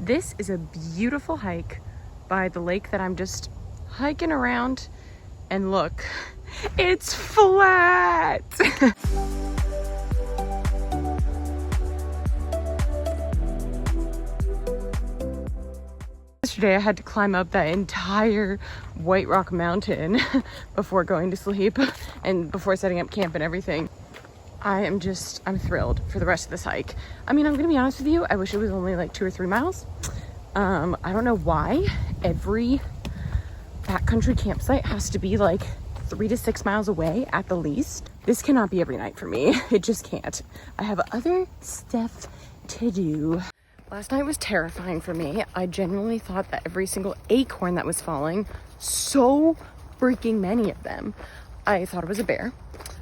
This is a beautiful hike by the lake that I'm just hiking around, and look, it's flat. Yesterday I had to climb up that entire White Rock Mountain before going to sleep and before setting up camp and everything. I'm thrilled for the rest of this hike. I mean, I'm gonna be honest with you, I wish it was only like 2 or 3 miles. I don't know why every backcountry campsite has to be like 3 to 6 miles away at the least. This cannot be every night for me. It just can't. I have other stuff to do. Last night was terrifying for me. I genuinely thought that every single acorn that was falling, so freaking many of them, I thought it was a bear.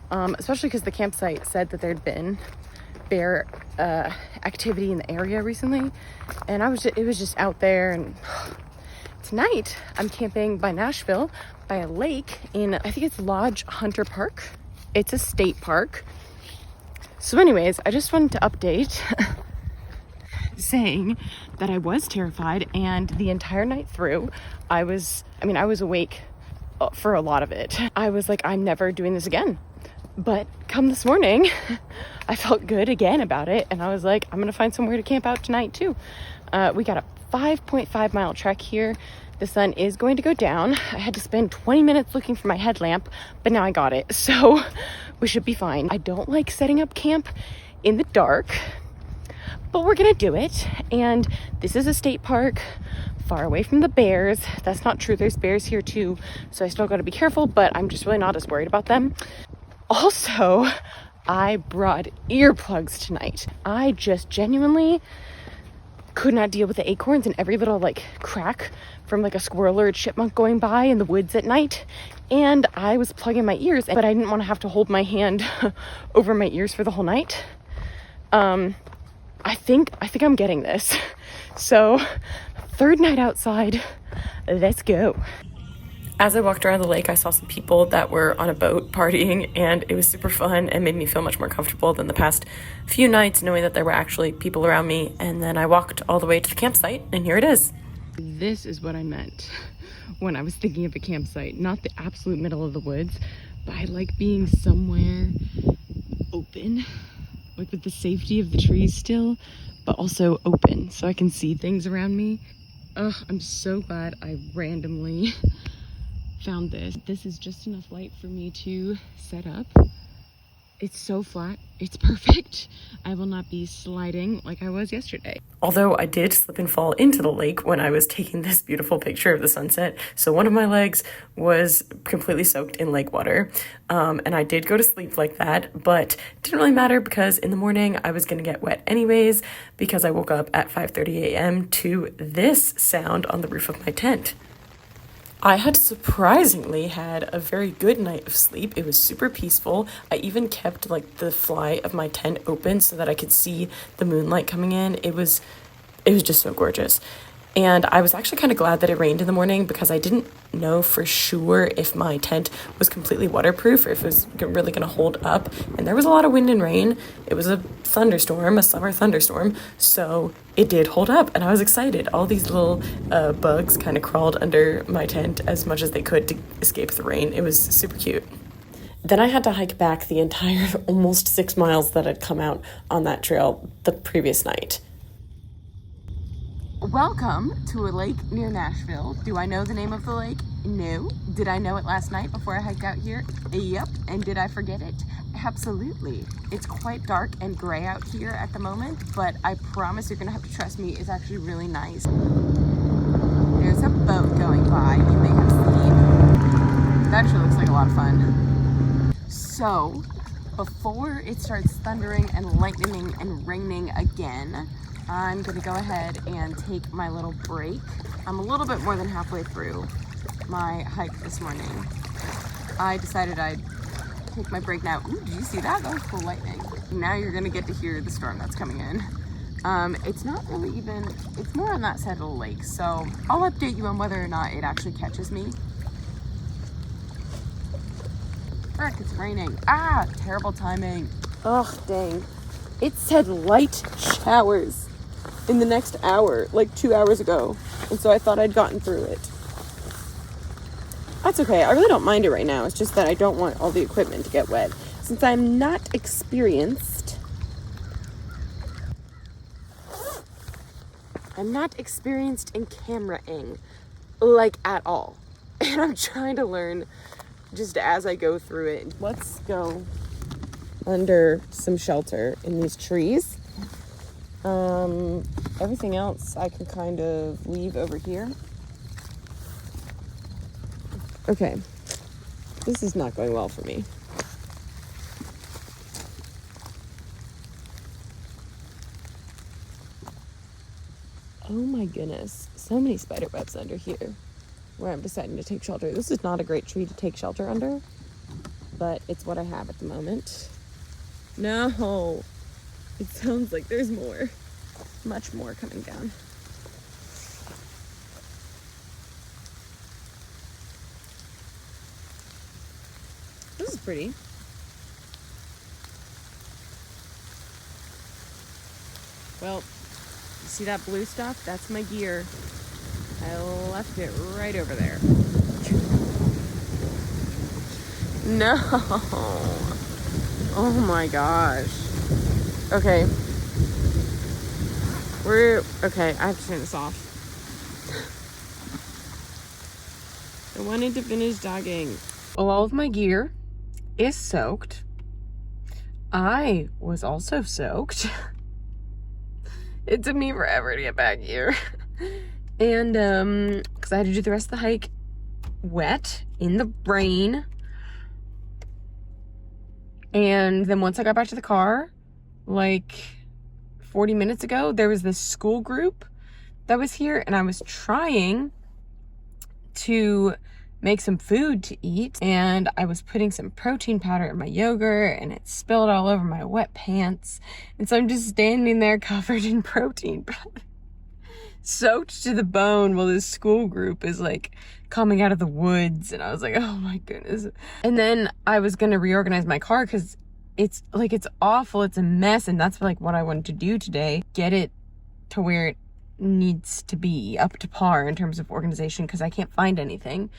Especially because the campsite said that there'd been bear activity in the area recently, and it was just out there. And tonight I'm camping by Nashville by a lake in, I think it's Lodge Hunter Park. It's a state park. So anyways, I just wanted to update saying that I was terrified, and the entire night through I was awake for a lot of it. I was like, I'm never doing this again. But come this morning, I felt good again about it, and I was like, I'm gonna find somewhere to camp out tonight too. We got a 5.5 mile trek here. The sun is going to go down. I had to spend 20 minutes looking for my headlamp, but now I got it, so we should be fine. I don't like setting up camp in the dark, but we're gonna do it. And this is a state park far away from the bears. That's not true, there's bears here too, so I still gotta be careful, but I'm just really not as worried about them. Also, I brought earplugs tonight. I just genuinely could not deal with the acorns and every little like crack from like a squirrel or a chipmunk going by in the woods at night. And I was plugging my ears, but I didn't want to have to hold my hand over my ears for the whole night. I think I'm getting this. So, third night outside, let's go. As I walked around the lake, I saw some people that were on a boat partying, and it was super fun and made me feel much more comfortable than the past few nights, knowing that there were actually people around me. And then I walked all the way to the campsite, and here it is. This is what I meant when I was thinking of a campsite. Not the absolute middle of the woods, but I like being somewhere open, like with the safety of the trees still, but also open so I can see things around me. I'm so glad I randomly found this. This is just enough light for me to set up. It's so flat, it's perfect. I will not be sliding like I was yesterday. Although I did slip and fall into the lake when I was taking this beautiful picture of the sunset. So one of my legs was completely soaked in lake water. And I did go to sleep like that, but it didn't really matter because in the morning I was gonna get wet anyways, because I woke up at 5:30 a.m. to this sound on the roof of my tent. I had surprisingly had a very good night of sleep. It was super peaceful. I even kept like the fly of my tent open so that I could see the moonlight coming in. It was just so gorgeous. And I was actually kind of glad that it rained in the morning because I didn't know for sure if my tent was completely waterproof or if it was really going to hold up. And there was a lot of wind and rain. It was a thunderstorm, a summer thunderstorm. So it did hold up and I was excited. All these little bugs kind of crawled under my tent as much as they could to escape the rain. It was super cute. Then I had to hike back the entire almost 6 miles that had come out on that trail the previous night. Welcome to a lake near Nashville. Do I know the name of the lake? No. Did I know it last night before I hiked out here? Yep. And did I forget it? Absolutely. It's quite dark and gray out here at the moment, but I promise you're gonna have to trust me, it's actually really nice. There's a boat going by, you may have seen. It actually looks like a lot of fun. So, before it starts thundering and lightning and raining again, I'm gonna go ahead and take my little break. I'm a little bit more than halfway through my hike this morning. I decided I'd take my break now. Ooh, did you see that? That was cool lightning. Now you're gonna get to hear the storm that's coming in. It's not really even, it's more on that side of the lake, so I'll update you on whether or not it actually catches me. Frick, it's raining. Ah, terrible timing. Ugh, dang. It said light showers. in the next hour, like 2 hours ago. And so I thought I'd gotten through it. That's okay. I really don't mind it right now. It's just that I don't want all the equipment to get wet. Since I'm not experienced in cameraing, like, at all. And I'm trying to learn just as I go through it. Let's go under some shelter in these trees. Everything else I can kind of leave over here. Okay, this is not going well for me. Oh my goodness, so many spider webs under here where I'm deciding to take shelter. This is not a great tree to take shelter under, but it's what I have at the moment. No, it sounds like there's more, much more coming down. This is pretty. Well, you see that blue stuff? That's my gear. I left it right over there. No. Oh my gosh. Okay. Okay, I have to turn this off. I wanted to finish dogging. Well, all of my gear is soaked. I was also soaked. It took me forever to get back here. And, because I had to do the rest of the hike wet, in the rain. And then once I got back to the car, like 40 minutes ago, there was this school group that was here, and I was trying to make some food to eat, and I was putting some protein powder in my yogurt, and it spilled all over my wet pants, and so I'm just standing there covered in protein powder, soaked to the bone, while this school group is like coming out of the woods. And I was like, oh my goodness. And then I was gonna reorganize my car because it's awful, it's a mess, and that's like what I wanted to do today, get it to where it needs to be, up to par in terms of organization, because I can't find anything.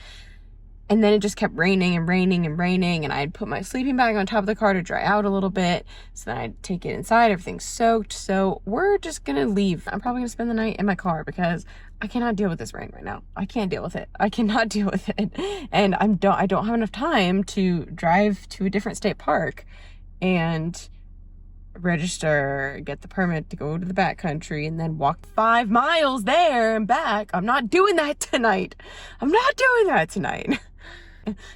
And then it just kept raining and raining and raining, and I had put my sleeping bag on top of the car to dry out a little bit, so then I'd take it inside. Everything's soaked, so we're just gonna leave. I'm probably gonna spend the night in my car because I cannot deal with this rain right now. I can't deal with it. I cannot deal with it. And I don't have enough time to drive to a different state park and register, get the permit to go to the backcountry, and then walk 5 miles there and back. I'm not doing that tonight.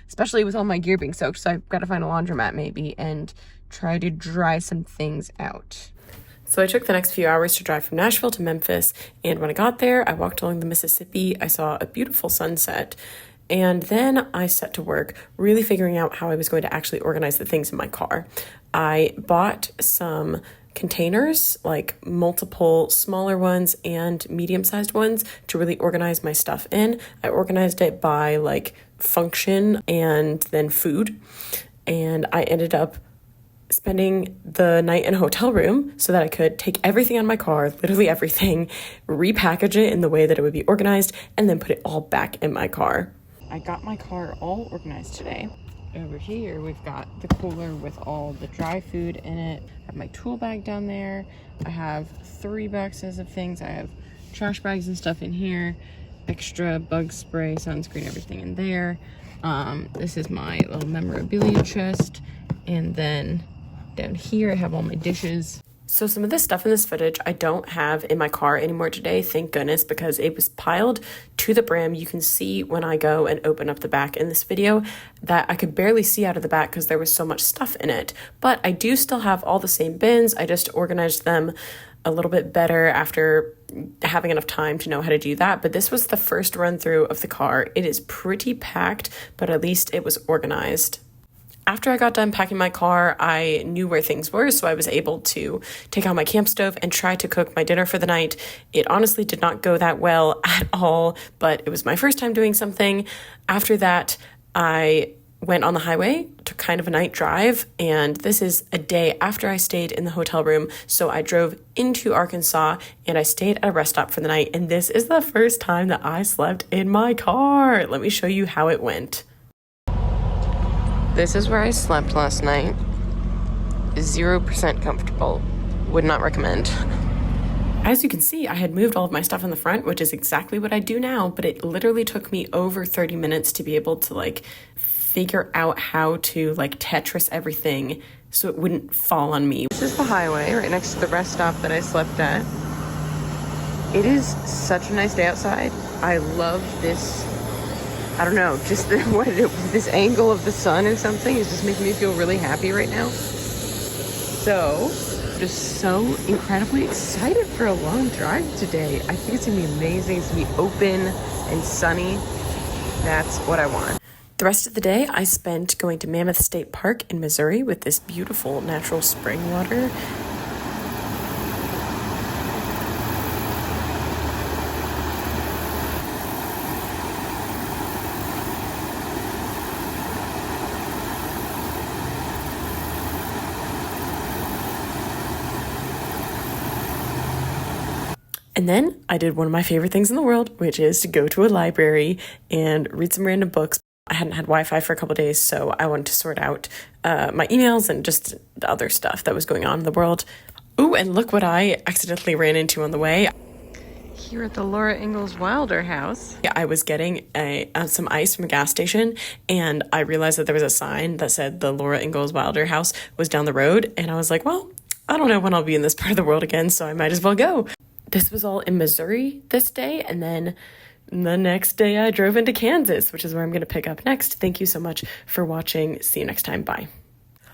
Especially with all my gear being soaked, so I've got to find a laundromat maybe and try to dry some things out. So I took the next few hours to drive from Nashville to Memphis, and when I got there, I walked along the Mississippi. I saw a beautiful sunset, and then I set to work really figuring out how I was going to actually organize the things in my car. I bought some containers, like multiple smaller ones and medium-sized ones, to really organize my stuff in. I organized it by like function and then food, and I ended up spending the night in a hotel room so that I could take everything on my car, literally everything, repackage it in the way that it would be organized, and then put it all back in my car. I got my car all organized today. Over here, we've got the cooler with all the dry food in it. I have my tool bag down there. I have 3 boxes of things. I have trash bags and stuff in here, extra bug spray, sunscreen, everything in there. This is my little memorabilia chest. And then down here, I have all my dishes. So some of this stuff in this footage I don't have in my car anymore today, thank goodness, because it was piled to the brim. You can see when I go and open up the back in this video that I could barely see out of the back because there was so much stuff in it. But I do still have all the same bins. I just organized them a little bit better after having enough time to know how to do that. But this was the first run through of the car. It is pretty packed, but at least it was organized. After I got done packing my car, I knew where things were, so I was able to take out my camp stove and try to cook my dinner for the night. It honestly did not go that well at all, but it was my first time doing something. After that, I went on the highway, took kind of a night drive, and this is a day after I stayed in the hotel room. So I drove into Arkansas and I stayed at a rest stop for the night. And this is the first time that I slept in my car. Let me show you how it went. This is where I slept last night. 0% comfortable. Would not recommend. As you can see, I had moved all of my stuff in the front, which is exactly what I do now, but it literally took me over 30 minutes to be able to like figure out how to like Tetris everything so it wouldn't fall on me. This is the highway right next to the rest stop that I slept at. It is such a nice day outside. I love this, I don't know, just this angle of the sun or something is just making me feel really happy right now. So, just so incredibly excited for a long drive today. I think it's gonna be amazing. It's gonna be open and sunny. That's what I want. The rest of the day I spent going to Mammoth State Park in Missouri with this beautiful natural spring water. And then I did one of my favorite things in the world, which is to go to a library and read some random books. I hadn't had Wi-Fi for a couple of days, so I wanted to sort out my emails and just the other stuff that was going on in the world. Ooh, and look what I accidentally ran into on the way. Here at the Laura Ingalls Wilder house. I was getting some ice from a gas station, and I realized that there was a sign that said the Laura Ingalls Wilder house was down the road, and I was like, well, I don't know when I'll be in this part of the world again, so I might as well go. This was all in Missouri this day, and then the next day I drove into Kansas, which is where I'm going to pick up next. Thank you so much for watching. See you next time. Bye.